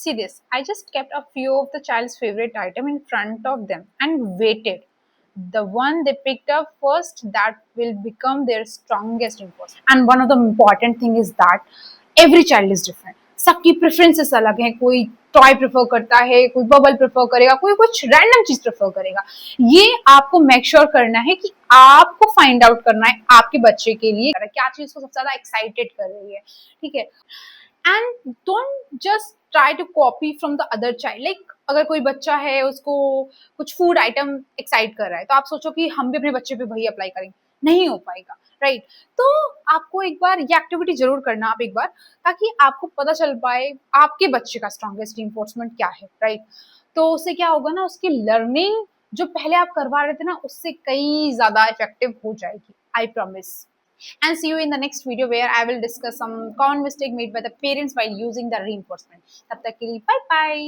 See this, I just kept a few of the child's favorite item in front of them and waited. The one they picked up first, that will become their strongest reinforcement. And one of the important thing is that every child is different. सबकी preferences अलग हैं. कोई toy prefer करता है, कोई bubble prefer करेगा, कोई कुछ रैंडम चीज प्रेफर करेगा. ये आपको मेक श्योर करना है कि आपको फाइंड आउट करना है आपके बच्चे के लिए क्या चीज को सबसे ज्यादा एक्साइटेड कर रही है. ठीक है. And don't just try to copy from the other child. Like अगर कोई बच्चा है, उसको कुछ फूड आइटम एक्साइट कर रहा है, तो आप सोचो कि हम भी अपने बच्चे पे वही अप्लाई करेंगे. नहीं हो पाएगा, राइट. तो आपको एक बार ये एक्टिविटी जरूर करना आप एक बार, ताकि आपको पता चल पाए आपके बच्चे का स्ट्रॉन्गेस्ट रिइंफोर्समेंट क्या है, राइट. तो उससे क्या होगा ना, उसकी लर्निंग जो पहले आप करवा रहे थे ना, उससे कई ज्यादा इफेक्टिव हो जाएगी. I promise. And see you in the next video where I will discuss some common mistake made by the parents while using the reinforcement. तब तक के लिए bye bye.